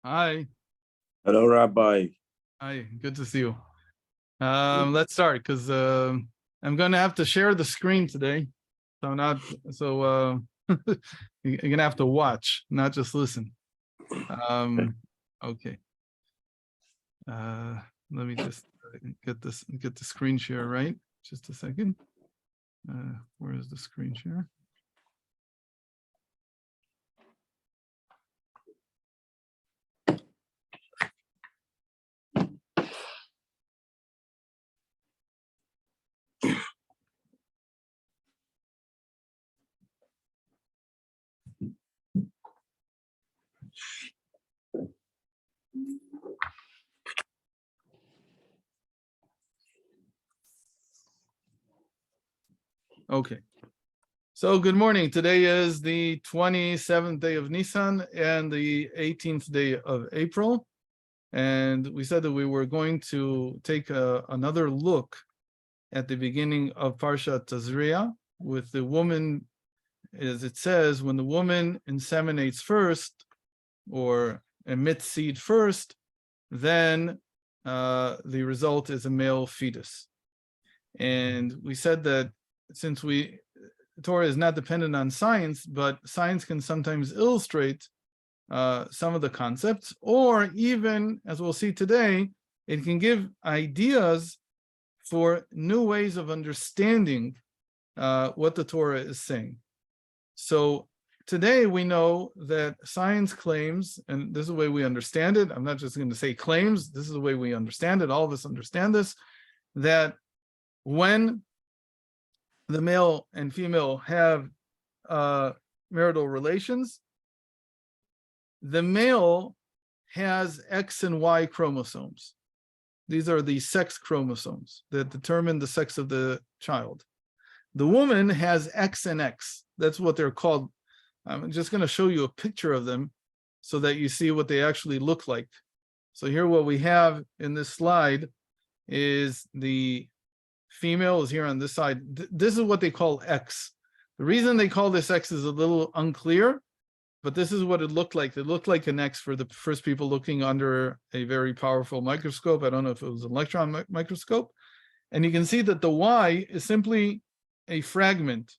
Hi. Hello, Rabbi. Hi, good to see you. Let's start because I'm going to have to share the screen today. You're going to have to watch, not just listen. Okay. Let me just get the screen share right. Just a second. Where is the screen share? Okay. So good morning. Today is the 27th day of Nisan and the 18th day of April. And we said that we were going to take another look at the beginning of Parshat Tazria with the woman, as it says, when the woman inseminates first or emits seed first, then the result is a male fetus. And we said that since Torah is not dependent on science, but science can sometimes illustrate some of the concepts, or even, as we'll see today, it can give ideas for new ways of understanding what the Torah is saying. So today we know that science claims, and this is the way we understand it, I'm not just going to say claims, this is the way we understand it, all of us understand this, that when the male and female have marital relations, the male has X and Y chromosomes. These are the sex chromosomes that determine the sex of the child. The woman has X and X. That's what they're called. I'm just going to show you a picture of them so that you see what they actually look like. So here what we have in this slide is the female is here on this side. This is what they call X. The reason they call this X is a little unclear, but this is what it looked like. It looked like an X for the first people looking under a very powerful microscope. I don't know if it was an electron microscope. And you can see that the Y is simply a fragment.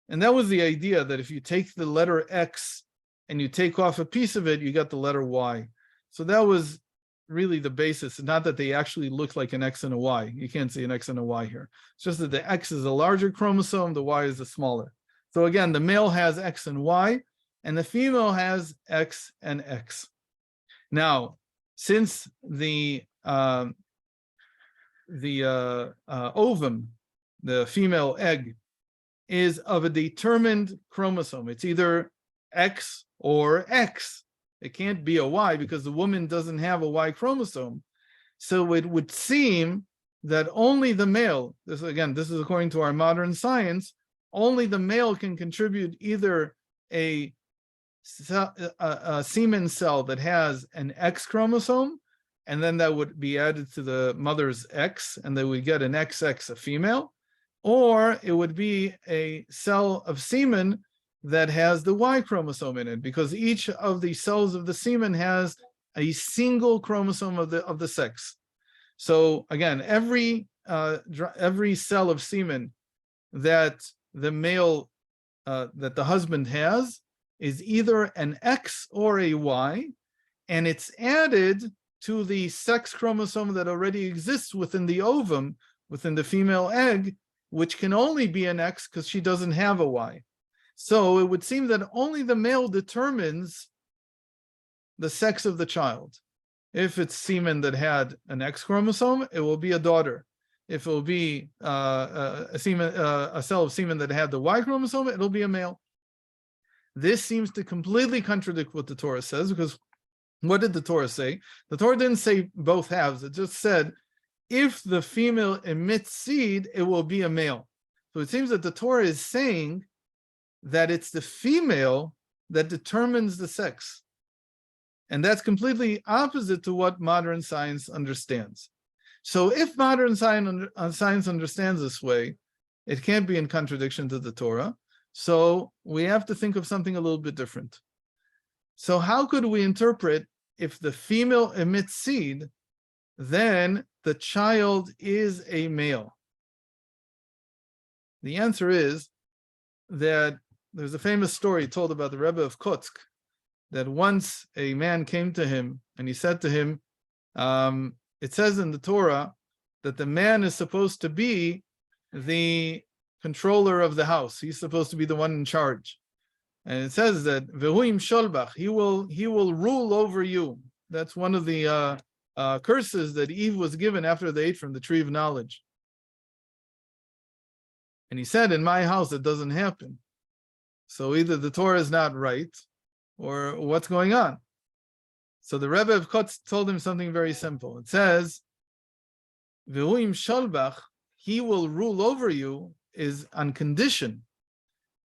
And that was the idea, that if you take the letter X and you take off a piece of it, you got the letter Y. So that was really the basis. Not that they actually look like an X and a Y. You can't see an X and a Y here. It's just that the X is a larger chromosome, the Y is a smaller. So again, the male has X and Y, and the female has X and X. Now, since the ovum, the female egg, is of a determined chromosome. It's either X or X. It can't be a Y because the woman doesn't have a Y chromosome. So it would seem that only the male, this is according to our modern science, only the male can contribute either a semen cell that has an X chromosome, and then that would be added to the mother's X, and then we get an XX, a female, or it would be a cell of semen that has the Y chromosome in it, because each of the cells of the semen has a single chromosome of the sex. So again, every cell of semen that the male, that the husband has, is either an X or a Y, and it's added to the sex chromosome that already exists within the ovum, within the female egg, which can only be an X because she doesn't have a Y. So it would seem that only the male determines the sex of the child. If it's semen that had an X chromosome, it will be a daughter. If it will be a cell of semen that had the Y chromosome, it'll be a male. This seems to completely contradict what the Torah says, because what did the Torah say? The Torah didn't say both halves. It just said, if the female emits seed, it will be a male. So it seems that the Torah is saying that it's the female that determines the sex. And that's completely opposite to what modern science understands. So if modern science understands this way, it can't be in contradiction to the Torah. So we have to think of something a little bit different. So how could we interpret if the female emits seed, then the child is a male? The answer is that there's a famous story told about the Rebbe of Kotsk, that once a man came to him and he said to him, it says in the Torah that the man is supposed to be the controller of the house. He's supposed to be the one in charge. And it says that Vehuim Sholbach, he will rule over you. That's one of the curses that Eve was given after they ate from the tree of knowledge. And he said, in my house, it doesn't happen. So either the Torah is not right, or what's going on? So the Rebbe of Kotz told him something very simple. It says, Vehuim Sholbach, he will rule over you, is on condition.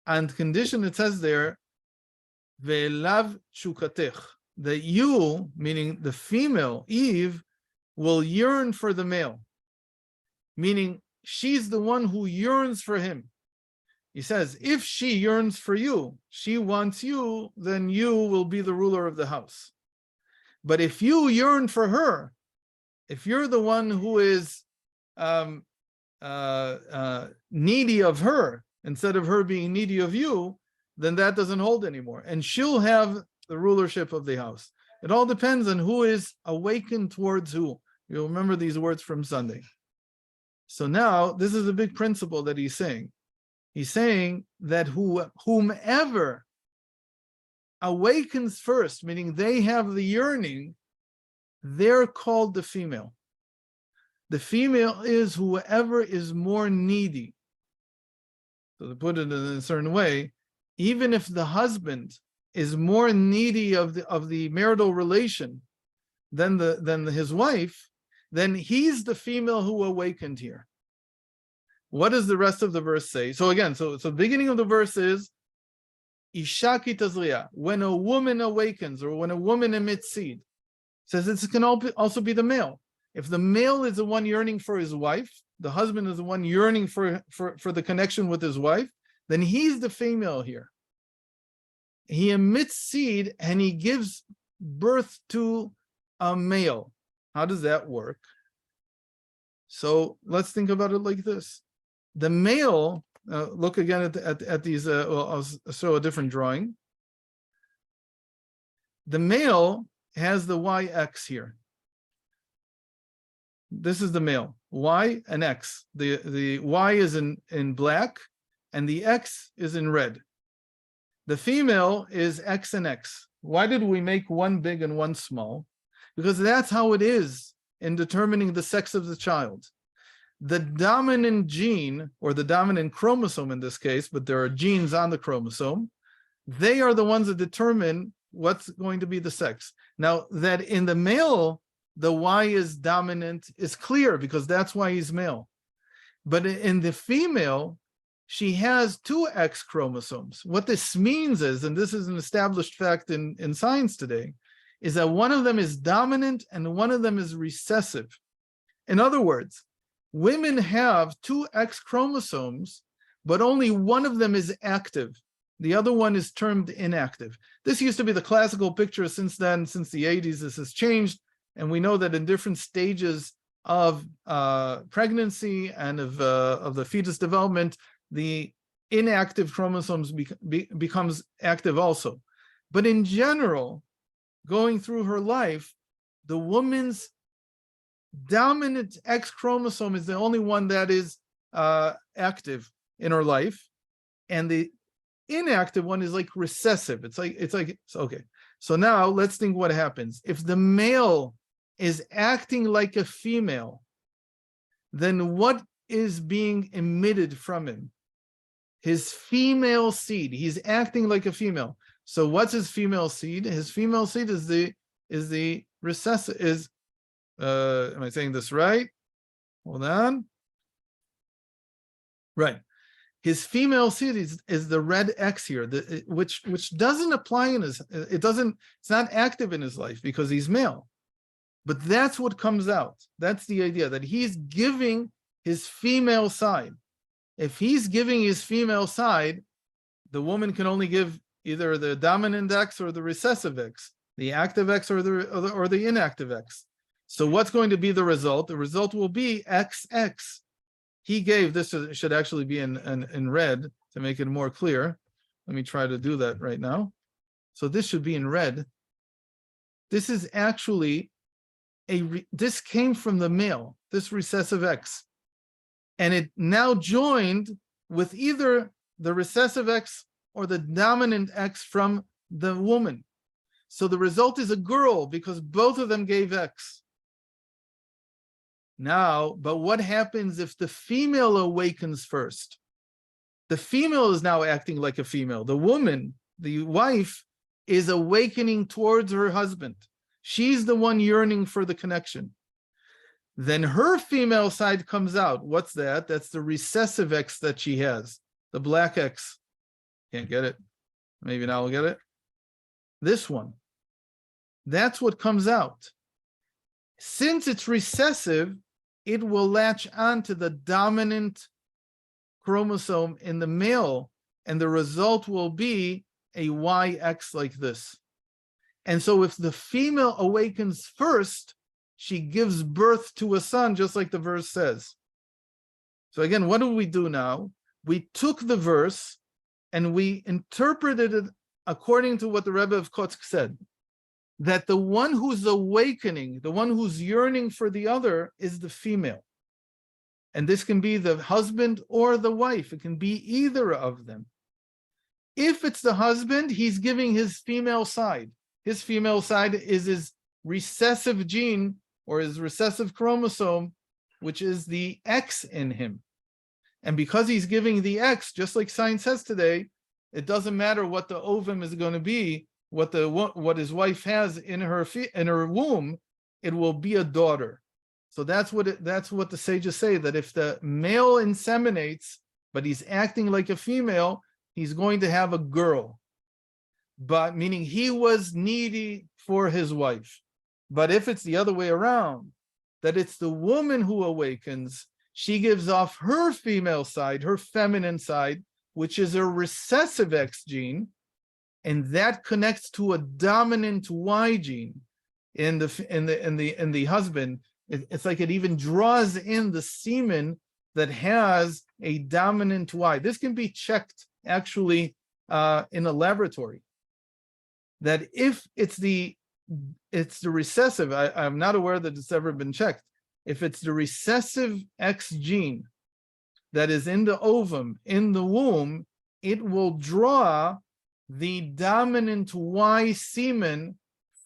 And condition, it says there, Ve'elav Chukatech, that you, meaning the female, Eve, will yearn for the male. Meaning, she's the one who yearns for him. He says, if she yearns for you, she wants you, then you will be the ruler of the house. But if you yearn for her, if you're the one who is needy of her, instead of her being needy of you, then that doesn't hold anymore. And she'll have the rulership of the house. It all depends on who is awakened towards who. You'll remember these words from Sunday. So now, this is a big principle that he's saying. He's saying that whomever awakens first, meaning they have the yearning, they're called the female. The female is whoever is more needy. So to put it in a certain way, even if the husband is more needy of the marital relation than his wife, then he's the female who awakened here. What does the rest of the verse say? So again, so the beginning of the verse is Isha ki Tazria, when a woman awakens or when a woman emits seed. It says this can also be the male. If the male is the one yearning for his wife, the husband is the one yearning for the connection with his wife, then he's the female here. He emits seed and he gives birth to a male. How does that work? So let's think about it like this. The male, look again at these, I'll show a different drawing. The male has the YX here. This is the male, Y and X. The Y is in black and the X is in red. The female is X and X. Why did we make one big and one small? Because that's how it is in determining the sex of the child. the dominant gene, or the dominant chromosome in this case, but there are genes on the chromosome, they are the ones that determine what's going to be the sex. Now, that in the male, the Y is dominant is clear because that's why he's male. But in the female, she has two X chromosomes. What this means is, and this is an established fact in science today, is that one of them is dominant and one of them is recessive. In other words, women have two X chromosomes, but only one of them is active. The other one is termed inactive. This used to be the classical picture. Since then, since the 80s, this has changed. And we know that in different stages of pregnancy and of the fetus development, the inactive chromosomes becomes active also. But in general, going through her life, the woman's dominant X chromosome is the only one that is active in her life, and the inactive one is like recessive. It's like okay. So now let's think what happens if the male is acting like a female. Then what is being emitted from him? His female seed. He's acting like a female. So what's his female seed? His female seed is the recessive. Am I saying this right? Hold on. Right. His female seed is the red X here, which doesn't apply in his. It's not active in his life because he's male. But that's what comes out. That's the idea, that he's giving his female side. If he's giving his female side, the woman can only give either the dominant X or the recessive X, the active X or the inactive X. So what's going to be the result? The result will be XX. He gave, this should actually be in red to make it more clear. Let me try to do that right now. So this should be in red. This is actually this came from the male, this recessive X. And it now joined with either the recessive X or the dominant X from the woman. So the result is a girl because both of them gave X. Now, but what happens if the female awakens first? The female is now acting like a female. The woman, the wife, is awakening towards her husband. She's the one yearning for the connection. Then her female side comes out. What's that? That's the recessive X that she has, the black X. Can't get it. Maybe now I'll get it. This one. That's what comes out. Since it's recessive, it will latch onto the dominant chromosome in the male, and the result will be a YX like this. And so if the female awakens first, she gives birth to a son, just like the verse says. So again, what do we do now? We took the verse and we interpreted it according to what the Rebbe of Kotsk said, that the one who's awakening, the one who's yearning for the other, is the female. And this can be the husband or the wife. It can be either of them. If it's the husband, he's giving his female side. His female side is his recessive gene or his recessive chromosome, which is the X in him. And because he's giving the X, just like science says today, it doesn't matter what the ovum is going to be, what his wife has in her womb, it will be a daughter. So that's what the sages say, that if the male inseminates, but he's acting like a female, he's going to have a girl. But meaning he was needy for his wife. But if it's the other way around, that it's the woman who awakens, she gives off her female side, her feminine side, which is a recessive X gene, and that connects to a dominant Y gene in the husband. It's like it even draws in the semen that has a dominant Y. This can be checked actually in a laboratory. That if it's the recessive, I'm not aware that it's ever been checked. If it's the recessive X gene that is in the ovum, in the womb, it will draw the dominant Y semen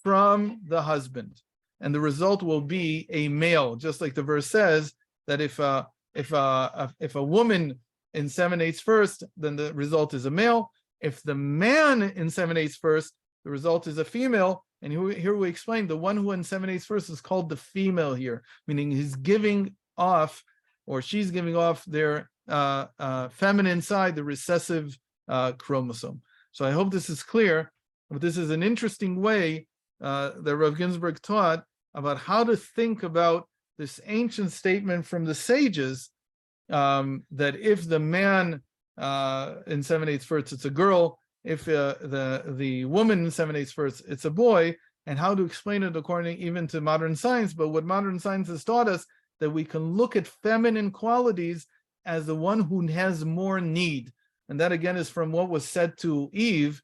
from the husband. And the result will be a male, just like the verse says, that if if a woman inseminates first, then the result is a male. If the man inseminates first, the result is a female. And here we explain the one who inseminates first is called the female here, meaning he's giving off, or she's giving off their feminine side, the recessive chromosome. So I hope this is clear. But this is an interesting way that Rav Ginsburg taught about how to think about this ancient statement from the sages, that if the man inseminates first, it's a girl. If the woman inseminates first, it's a boy, and how to explain it according even to modern science. But what modern science has taught us, that we can look at feminine qualities as the one who has more need. And that again is from what was said to Eve.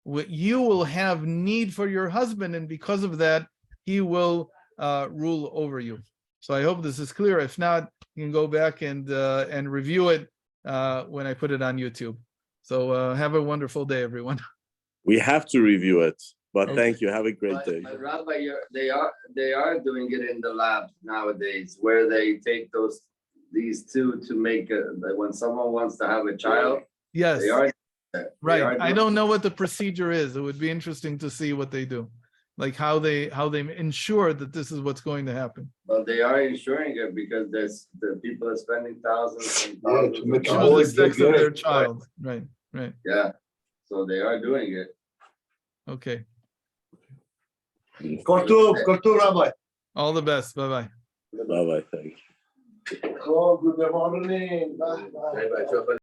You will have need for your husband, and because of that, he will rule over you. So I hope this is clear. If not, you can go back and review it when I put it on YouTube. So have a wonderful day, everyone. We have to review it, but Okay. Thank you. Have a great day. But Rabbi, they are doing it in the labs nowadays, where they take these two to make when someone wants to have a child. Yes, They are right. are I doing- don't know what the procedure is. It would be interesting to see what they do, like how they ensure that this is what's going to happen. But they are insuring it because the people are spending thousands and Yeah, thousands. to of make Choose sure dollars. the sex of their Yeah. child. Right, right. Yeah, so they are doing it. Okay. Kultur, Rabbi. All the best. Bye-bye. Bye bye. Thank you. Oh, good morning. Bye, bye.